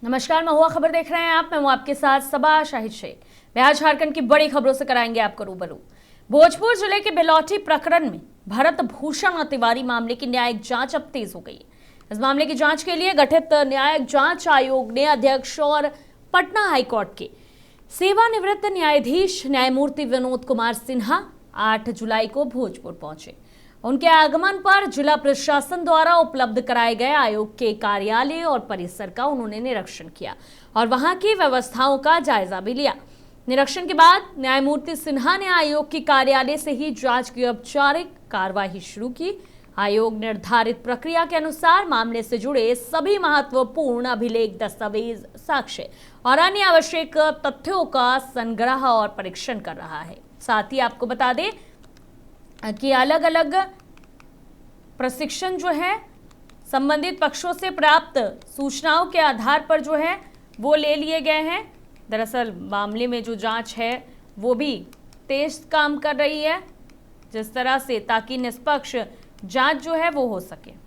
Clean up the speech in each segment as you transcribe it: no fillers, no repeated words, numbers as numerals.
नमस्कार, महुआ खबर देख रहे हैं आप। मैं हूं आपके साथ सबा शाहिद शेख। बिहार झारखंड की बड़ी खबरों से कराएंगे आपको रूबरू। भोजपुर जिले के बेलौटी प्रकरण में भरत भूषण तिवारी मामले की न्यायिक जांच अब तेज हो गई है। इस मामले की जांच के लिए गठित न्यायिक जांच आयोग ने अध्यक्ष और पटना हाईकोर्ट के सेवानिवृत्त न्यायाधीश न्यायमूर्ति विनोद कुमार सिन्हा 8 जुलाई को भोजपुर पहुंचे। उनके आगमन पर जिला प्रशासन द्वारा उपलब्ध कराए गए आयोग के कार्यालय और परिसर का उन्होंने निरीक्षण किया और वहां की व्यवस्थाओं का जायजा भी लिया। निरीक्षण के बाद न्यायमूर्ति सिन्हा ने आयोग के कार्यालय से ही जांच की औपचारिक कार्यवाही शुरू की। आयोग निर्धारित प्रक्रिया के अनुसार मामले से जुड़े सभी महत्वपूर्ण अभिलेख, दस्तावेज, साक्ष्य और अन्य आवश्यक तथ्यों का संग्रह और परीक्षण कर रहा है। साथ ही आपको बता दें कि अलग अलग प्रशिक्षण जो है संबंधित पक्षों से प्राप्त सूचनाओं के आधार पर जो है वो ले लिए गए हैं। दरअसल मामले में जो जांच है वो भी तेज काम कर रही है, जिस तरह से ताकि निष्पक्ष जांच जो है वो हो सके।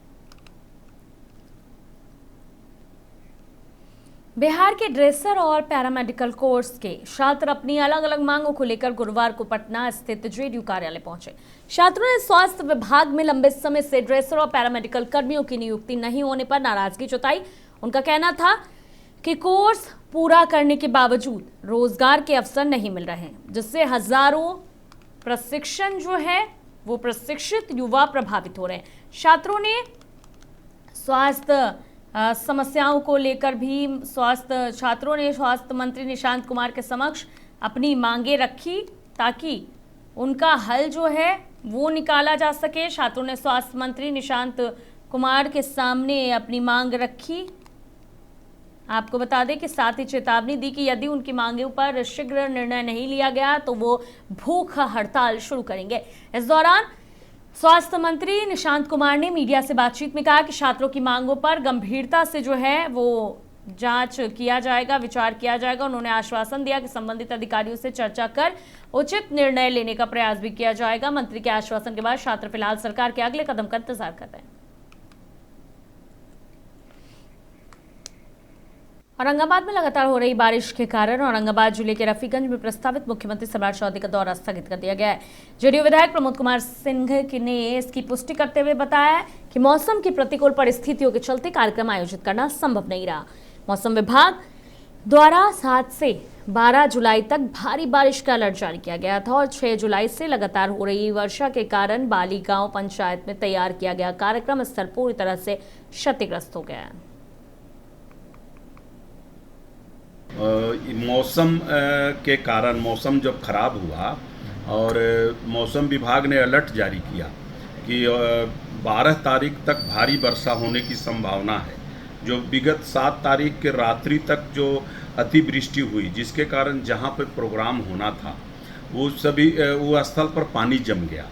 बिहार के ड्रेसर और पैरामेडिकल कोर्स के छात्र अपनी अलग अलग मांगों को लेकर गुरुवार को पटना स्थित जेडीयू कार्यालय पहुंचे। छात्रों ने स्वास्थ्य विभाग में लंबे समय से ड्रेसर और पैरामेडिकल कर्मियों की नियुक्ति नहीं होने पर नाराजगी जताई। उनका कहना था कि कोर्स पूरा करने के बावजूद रोजगार के अवसर नहीं मिल रहे हैं, जिससे हजारों प्रशिक्षण जो है वो प्रशिक्षित युवा प्रभावित हो रहे हैं। छात्रों ने स्वास्थ्य समस्याओं को लेकर भी छात्रों ने स्वास्थ्य मंत्री निशांत कुमार के समक्ष अपनी मांगे रखी ताकि उनका हल जो है वो निकाला जा सके। छात्रों ने स्वास्थ्य मंत्री निशांत कुमार के सामने अपनी मांग रखी। आपको बता दें कि साथ ही चेतावनी दी कि यदि उनकी मांगों पर शीघ्र निर्णय नहीं लिया गया तो वो भूख हड़ताल शुरू करेंगे। इस दौरान स्वास्थ्य मंत्री निशांत कुमार ने मीडिया से बातचीत में कहा कि छात्रों की मांगों पर गंभीरता से जो है वो जांच किया जाएगा, विचार किया जाएगा। उन्होंने आश्वासन दिया कि संबंधित अधिकारियों से चर्चा कर उचित निर्णय लेने का प्रयास भी किया जाएगा। मंत्री के आश्वासन के बाद छात्र फिलहाल सरकार के अगले कदम का इंतजार कर रहे हैं। औरंगाबाद में लगातार हो रही बारिश के कारण औरंगाबाद जिले के रफीगंज में प्रस्तावित मुख्यमंत्री सम्राट चौधरी का दौरा स्थगित कर दिया गया है। जेडीयू विधायक प्रमोद कुमार सिंह ने इसकी पुष्टि करते हुए बताया कि मौसम की प्रतिकूल परिस्थितियों के चलते कार्यक्रम आयोजित करना संभव नहीं रहा। मौसम विभाग द्वारा 7 से 12 जुलाई तक भारी बारिश का अलर्ट जारी किया गया था और 6 जुलाई से लगातार हो रही वर्षा के कारण बाली गांव पंचायत में तैयार किया गया कार्यक्रम स्थल पूरी तरह से क्षतिग्रस्त हो गया है। मौसम के कारण मौसम जब खराब हुआ और मौसम विभाग ने अलर्ट जारी किया कि 12 तारीख तक भारी वर्षा होने की संभावना है। जो विगत 7 तारीख के रात्रि तक जो अतिवृष्टि हुई, जिसके कारण जहां पर प्रोग्राम होना था वो स्थल पर पानी जम गया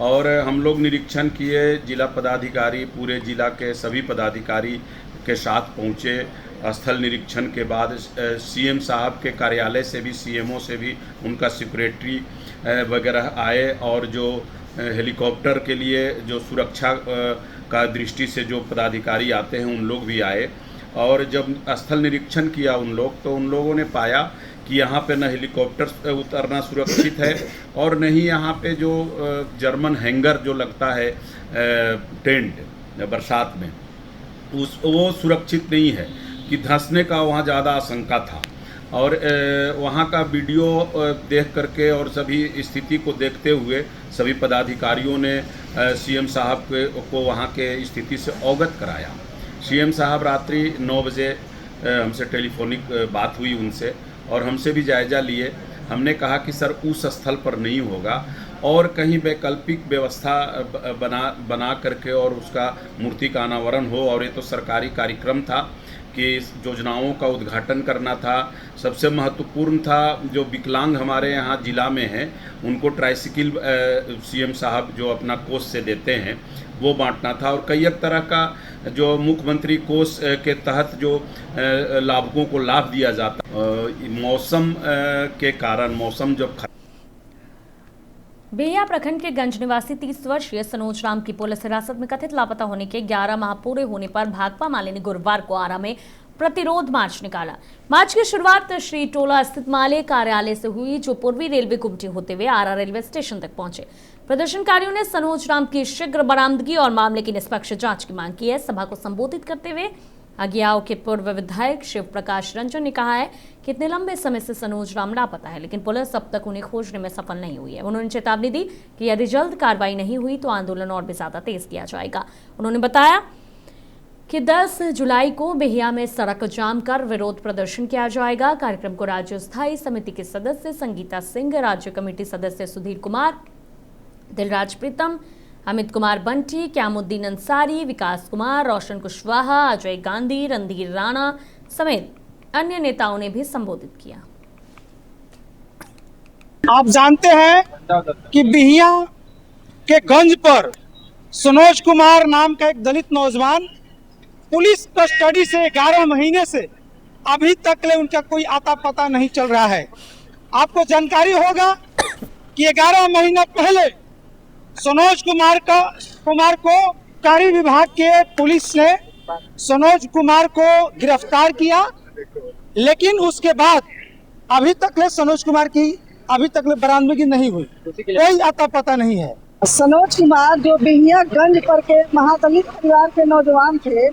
और हम लोग निरीक्षण किए। जिला पदाधिकारी पूरे जिला के सभी पदाधिकारी के साथ पहुँचे। स्थल निरीक्षण के बाद सीएम साहब के कार्यालय से भी, सीएमओ से भी उनका सेक्रेटरी वगैरह आए और जो हेलीकॉप्टर के लिए जो सुरक्षा का दृष्टि से जो पदाधिकारी आते हैं उन लोग भी आए। और जब स्थल निरीक्षण किया उन लोगों ने पाया कि यहाँ पे न हेलीकॉप्टर उतरना सुरक्षित है और न ही यहाँ पे जो जर्मन हैंगर जो लगता है टेंट बरसात में वो सुरक्षित नहीं है, कि धंसने का वहाँ ज़्यादा आशंका था। और वहाँ का वीडियो देख करके और सभी स्थिति को देखते हुए सभी पदाधिकारियों ने सीएम साहब को वहाँ के स्थिति से अवगत कराया। सीएम साहब रात्रि 9 बजे हमसे टेलीफोनिक बात हुई उनसे और हमसे भी जायज़ा लिए। हमने कहा कि सर उस स्थल पर नहीं होगा और कहीं वैकल्पिक व्यवस्था बना करके और उसका मूर्ति का अनावरण हो। और ये तो सरकारी कार्यक्रम था कि योजनाओं का उद्घाटन करना था। सबसे महत्वपूर्ण था जो विकलांग हमारे यहाँ जिला में हैं उनको ट्राइसिकल सीएम साहब जो अपना कोष से देते हैं वो बांटना था और कई एक तरह का जो मुख्यमंत्री कोष के तहत जो लाभुकों को लाभ दिया जाता। मौसम के कारण मौसम जब बेया प्रखंड के गंज निवासी 30 वर्षीय सनोज राम की पुलिस हिरासत में कथित लापता होने के 11 माह पूरे होने पर भाकपा माले ने गुरुवार को आरा में प्रतिरोध मार्च निकाला। मार्च की शुरुआत श्री टोला स्थित माले कार्यालय से हुई, जो पूर्वी रेलवे गुमटी होते हुए आरा रेलवे स्टेशन तक पहुंचे। प्रदर्शनकारियों ने सनोज राम की शीघ्र बरामदगी और मामले की निष्पक्ष जांच की मांग की है। सभा को संबोधित करते हुए अगियाओं के पूर्व विधायक शिव प्रकाश रंजन ने कहा है कि इतने लंबे समय से सनोज राम लापता है, लेकिन पुलिस अब तक उन्हें खोजने में सफल नहीं हुई है। उन्होंने चेतावनी दी कि यदि जल्द कार्रवाई नहीं हुई तो आंदोलन और भी ज्यादा तेज किया जाएगा। उन्होंने बताया कि 10 जुलाई को बेहिया में सड़क जाम कर विरोध प्रदर्शन किया जाएगा। कार्यक्रम को राज्य स्थायी समिति के सदस्य संगीता सिंह, राज्य कमेटी सदस्य सुधीर कुमार, दिलराज प्रीतम, अमित कुमार बंटी, क्यामुद्दीन अंसारी, विकास कुमार, रोशन कुशवाहा, अजय गांधी, रणधीर राणा समेत अन्य नेताओं ने भी संबोधित किया। आप जानते हैं कि बिहिया के गंज पर सनोज कुमार नाम का एक दलित नौजवान पुलिस कस्टडी से 11 महीने से अभी तक ले उनका कोई आता पता नहीं चल रहा है। आपको जानकारी होगा कि 11 महीना पहले सनोज कुमार को कार्य विभाग के पुलिस ने सनोज कुमार को गिरफ्तार किया, लेकिन उसके बाद अभी तक ले सनोज कुमार की अभी तक ले बरामदगी नहीं हुई, कोई आता पता नहीं है। सनोज कुमार जो बिहिया गंज पर के महादलित परिवार के नौजवान थे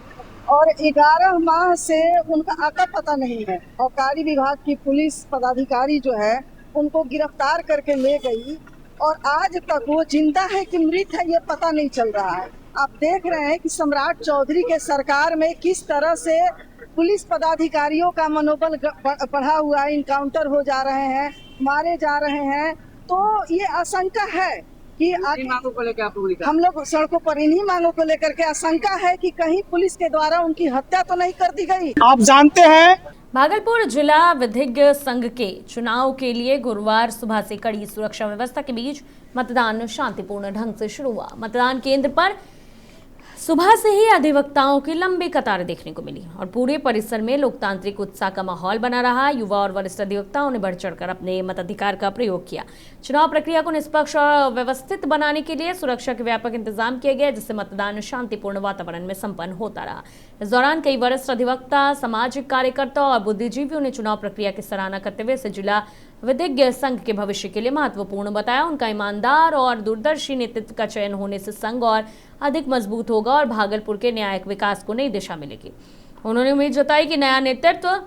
और 11 माह से उनका आता पता नहीं है, और कार्य विभाग की पुलिस पदाधिकारी जो है उनको गिरफ्तार करके ले गई और आज तक वो जिंदा है कि मृत है ये पता नहीं चल रहा है। आप देख रहे हैं कि सम्राट चौधरी के सरकार में किस तरह से पुलिस पदाधिकारियों का मनोबल बढ़ा हुआ है, इनकाउंटर हो जा रहे हैं, मारे जा रहे हैं। तो ये आशंका है कि मांगों को लेकर हम लोग सड़कों पर इन्हीं मांगों को लेकर के आशंका है कि कहीं पुलिस के द्वारा उनकी हत्या तो नहीं कर दी गई। आप जानते हैं भागलपुर जिला विधिज्ञ संघ के चुनाव के लिए गुरुवार सुबह से कड़ी सुरक्षा व्यवस्था के बीच मतदान शांतिपूर्ण ढंग से शुरू हुआ। मतदान केंद्र पर सुबह से ही अधिवक्ताओं की लंबी कतारें देखने को मिली और पूरे परिसर में लोकतांत्रिक उत्साह का माहौल बना रहा। युवा और वरिष्ठ अधिवक्ताओं ने बढ़ चढ़कर अपने मताधिकार का प्रयोग किया। चुनाव प्रक्रिया को निष्पक्ष और व्यवस्थित बनाने के लिए सुरक्षा के व्यापक इंतजाम किए गए, जिससे मतदान शांतिपूर्ण वातावरण में संपन्न होता रहा। इस दौरान कई वरिष्ठ अधिवक्ता, सामाजिक कार्यकर्ता और बुद्धिजीवियों ने चुनाव प्रक्रिया की सराहना करते हुए इसे जिला विधिज्ञ संघ के भविष्य के लिए महत्वपूर्ण बताया। उनका ईमानदार और दूरदर्शी नेतृत्व का चयन होने से संघ और अधिक मजबूत होगा और भागलपुर के न्यायिक विकास को नई दिशा मिलेगी। उन्होंने उम्मीद जताई कि नया नेतृत्व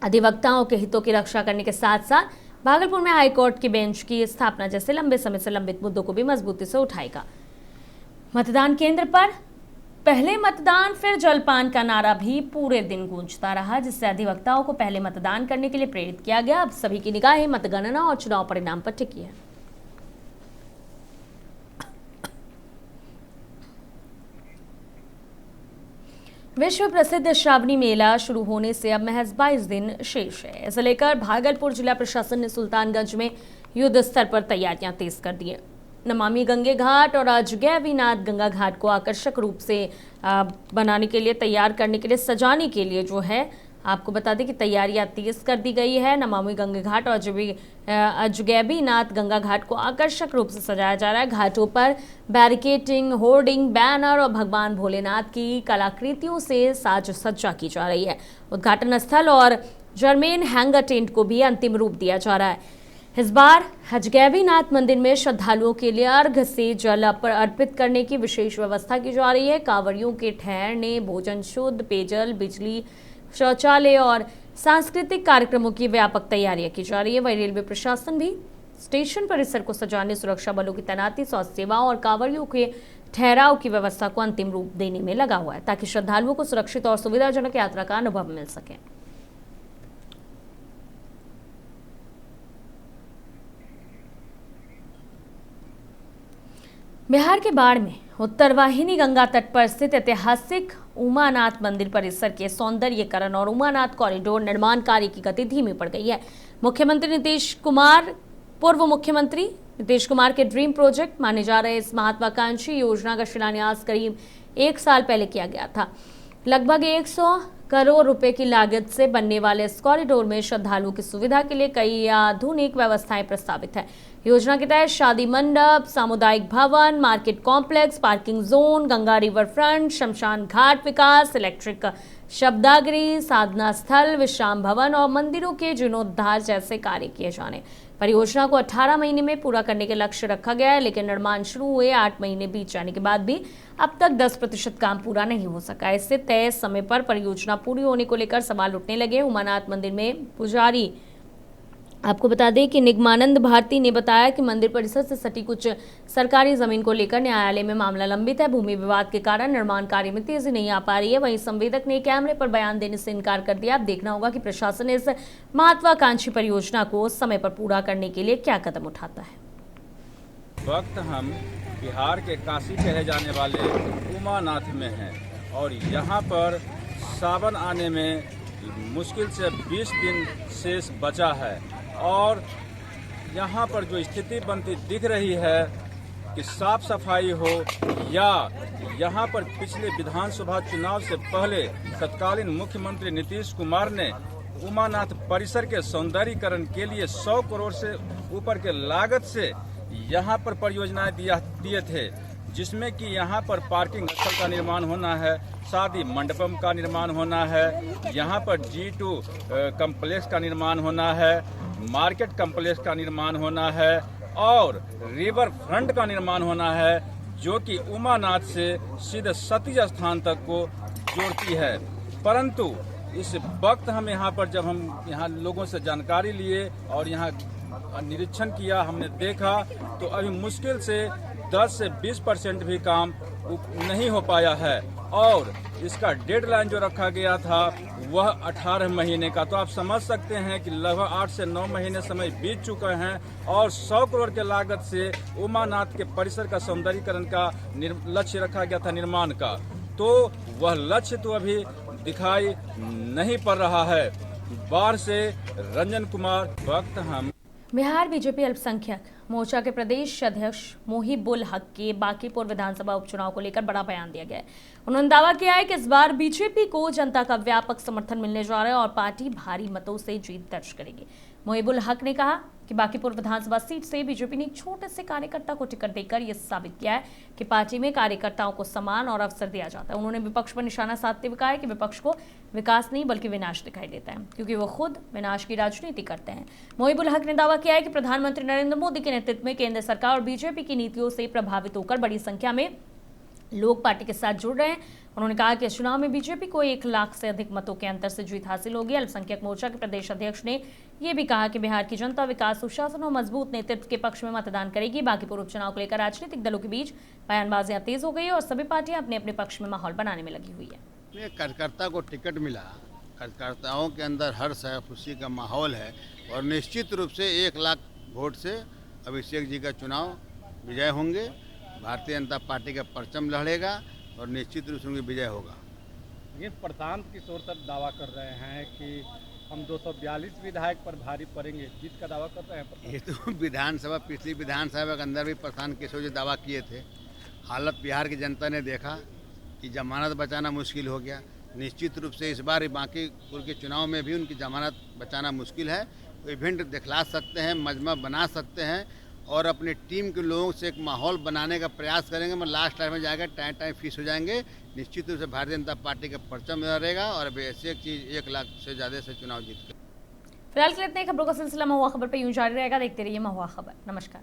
अधिवक्ताओं के हितों की रक्षा करने के साथ साथ भागलपुर में हाईकोर्ट की बेंच की स्थापना जैसे लंबे समय से लंबित मुद्दों को भी मजबूती से उठाएगा। मतदान केंद्र पर पहले मतदान फिर जलपान का नारा भी पूरे दिन गूंजता रहा, जिससे अधिवक्ताओं को पहले मतदान करने के लिए प्रेरित किया गया। अब सभी की निगाहें मतगणना और चुनाव परिणाम पर टिकी है। विश्व प्रसिद्ध श्रावणी मेला शुरू होने से अब महज 22 दिन शेष है। इसे लेकर भागलपुर जिला प्रशासन ने सुल्तानगंज में युद्ध स्तर पर तैयारियां तेज कर दी है। नमामि गंगे घाट और अजगैबीनाथ गंगा घाट को आकर्षक रूप से बनाने के लिए, तैयार करने के लिए, सजाने के लिए जो है आपको बता दें कि तैयारियां तेज कर दी गई है। नमामि गंगे घाट और अजगैबीनाथ गंगा घाट को आकर्षक रूप से सजाया जा रहा है। घाटों पर बैरिकेडिंग, होर्डिंग, बैनर और भगवान भोलेनाथ की कलाकृतियों से साज सज्जा की जा रही है। उद्घाटन स्थल और जर्मेन हैंगर टेंट को भी अंतिम रूप दिया जा रहा है। इस बार अजगैबीनाथ मंदिर में श्रद्धालुओं के लिए अर्घ से जल अर्पित करने की विशेष व्यवस्था की जा रही है। कांवड़ियों के ठहरने, भोजन, शुद्ध पेयजल, बिजली, शौचालय और सांस्कृतिक कार्यक्रमों की व्यापक तैयारियां की जा रही है। वहीं रेलवे प्रशासन भी स्टेशन परिसर को सजाने, सुरक्षा बलों की तैनाती, स्वास्थ्य सेवाओं और कांवड़ियों के ठहराव की व्यवस्था को अंतिम रूप देने में लगा हुआ है, ताकि श्रद्धालुओं को सुरक्षित और सुविधाजनक यात्रा का अनुभव मिल सके। बिहार के बाढ़ में उत्तरवाहिनी गंगा तट पर स्थित ऐतिहासिक उमानाथ मंदिर परिसर के सौंदर्यीकरण और उमानाथ कॉरिडोर निर्माण कार्य की गति धीमी पड़ गई है। पूर्व मुख्यमंत्री नीतीश कुमार के ड्रीम प्रोजेक्ट माने जा रहे इस महत्वाकांक्षी योजना का शिलान्यास करीब 1 साल पहले किया गया था। लगभग 100 करोड़ रुपए की लागत से बनने वाले इस कॉरिडोर में श्रद्धालुओं की सुविधा के लिए कई आधुनिक व्यवस्थाएं प्रस्तावित है। योजना के तहत शादी मंडप, सामुदायिक भवन, market complex, parking zone, Ganga river front, शमशान घाट विकास, इलेक्ट्रिक शब्दागिरी, साधना स्थल, विश्राम भवन और मंदिरों के जीर्णोद्धार जैसे कार्य किए जाने। परियोजना को 18 महीने में पूरा करने के लक्ष्य रखा गया है, लेकिन निर्माण शुरू हुए 8 महीने बीत जाने के बाद भी अब तक 10% काम पूरा नहीं हो सका। इससे तय समय पर परियोजना पूरी होने को लेकर सवाल उठने लगे। उमानाथ मंदिर में पुजारी, आपको बता दें कि निगमानंद भारती ने बताया कि मंदिर परिसर से सटी कुछ सरकारी जमीन को लेकर न्यायालय में मामला लंबित है। भूमि विवाद के कारण निर्माण कार्य में तेजी नहीं आ पा रही है। वहीं संवेदक ने कैमरे पर बयान देने से इनकार कर दिया। अब देखना होगा कि प्रशासन इस महत्वाकांक्षी परियोजना को समय पर पूरा करने के लिए क्या कदम उठाता है। वक्त हम बिहार के काशी कहे जाने वाले उमानाथ में हैं और यहाँ पर सावन आने में मुश्किल से 20 दिन शेष बचा है और यहाँ पर जो स्थिति बनती दिख रही है कि साफ सफाई हो या यहाँ पर पिछले विधानसभा चुनाव से पहले तत्कालीन मुख्यमंत्री नीतीश कुमार ने उमानाथ परिसर के सौंदर्यीकरण के लिए 100 करोड़ से ऊपर के लागत से यहाँ पर परियोजनाएं दिए थे, जिसमें कि यहाँ पर पार्किंग स्थल का निर्माण होना है, शादी मंडपम का निर्माण होना है, यहाँ पर G2 कम्प्लेक्स का निर्माण होना है, मार्केट कम्प्लेक्स का निर्माण होना है और रिवर फ्रंट का निर्माण होना है, जो कि उमानाथ से सीधे सतीज स्थान तक को जोड़ती है। परंतु इस वक्त हम यहाँ पर जब हम यहाँ लोगों से जानकारी लिए और यहाँ निरीक्षण किया, हमने देखा तो अभी मुश्किल से 10 से 20% भी काम नहीं हो पाया है और इसका डेडलाइन जो रखा गया था वह 18 महीने का। तो आप समझ सकते हैं कि लगभग 8 से 9 महीने समय बीत चुके हैं और 100 करोड़ के लागत से उमानाथ के परिसर का सौंदर्यीकरण का लक्ष्य रखा गया था निर्माण का, तो वह लक्ष्य तो अभी दिखाई नहीं पड़ रहा है। बाढ़ से रंजन कुमार। वक्त हम बिहार बीजेपी अल्पसंख्यक मोर्चा के प्रदेश अध्यक्ष मोहिबुल हक के बांकीपुर विधानसभा उपचुनाव को लेकर बड़ा बयान दिया गया है। उन्होंने दावा किया है कि इस बार बीजेपी को जनता का व्यापक समर्थन मिलने जा रहा है और पार्टी भारी मतों से जीत दर्ज करेगी। मोहिबुल हक ने कहा कि बांकीपुर विधानसभा सीट से बीजेपी ने एक छोटे से कार्यकर्ता को टिकट देकर यह साबित किया है कि पार्टी में कार्यकर्ताओं को सम्मान और अवसर दिया जाता है। उन्होंने विपक्ष पर निशाना साधते हुए कहा है कि विपक्ष को विकास नहीं बल्कि विनाश दिखाई देता है, क्योंकि वो खुद विनाश की राजनीति करते हैं। मोहिबुल हक ने दावा किया है कि प्रधानमंत्री नरेंद्र मोदी के नेतृत्व में केंद्र सरकार और बीजेपी की नीतियों से प्रभावित होकर बड़ी संख्या में लोग पार्टी के साथ जुड़ रहे हैं। उन्होंने कहा कि इस चुनाव में बीजेपी को 1 लाख से अधिक मतों के अंतर से जीत हासिल होगी। अल्पसंख्यक मोर्चा के प्रदेश अध्यक्ष ने यह भी कहा कि बिहार की जनता विकास, सुशासन और मजबूत नेतृत्व के पक्ष में मतदान करेगी। बांकीपुर उपचुनाव को लेकर राजनीतिक दलों के बीच बयानबाजियां तेज हो गई और सभी पार्टियां अपने अपने पक्ष में माहौल बनाने में लगी हुई है। कार्यकर्ता को टिकट मिला, कार्यकर्ताओं के अंदर हर्ष है, खुशी का माहौल है और निश्चित रूप से 1 लाख वोट से अभिषेक जी का चुनाव विजय होंगे। भारतीय जनता पार्टी का परचम लहरेगा और निश्चित रूप से उनकी विजय होगा। ये प्रशांत किशोर सर दावा कर रहे हैं कि हम 242 विधायक पर भारी पड़ेंगे, जीत का दावा कर रहे हैं। ये तो विधानसभा, पिछली विधानसभा के अंदर भी प्रशांत किशोर जी दावा किए थे। हालत बिहार की जनता ने देखा कि जमानत बचाना मुश्किल हो गया। निश्चित रूप से इस बार बांकीपुर के चुनाव में भी उनकी जमानत बचाना मुश्किल है। तो इवेंट दिखला सकते हैं, मजमा बना सकते हैं और अपनी टीम के लोगों से एक माहौल बनाने का प्रयास करेंगे। मैं लास्ट टाइम में जाएगा, टाइम फिक्स हो जाएंगे। निश्चित रूप से भारतीय जनता पार्टी का परचम रहेगा और अब ऐसी एक चीज़ 1 लाख से ज़्यादा से चुनाव जीत। फिलहाल के लिए इतने खबरों का सिलसिला महुआ खबर पर यूं जारी रहेगा। देखते रहिए महुआ खबर। नमस्कार।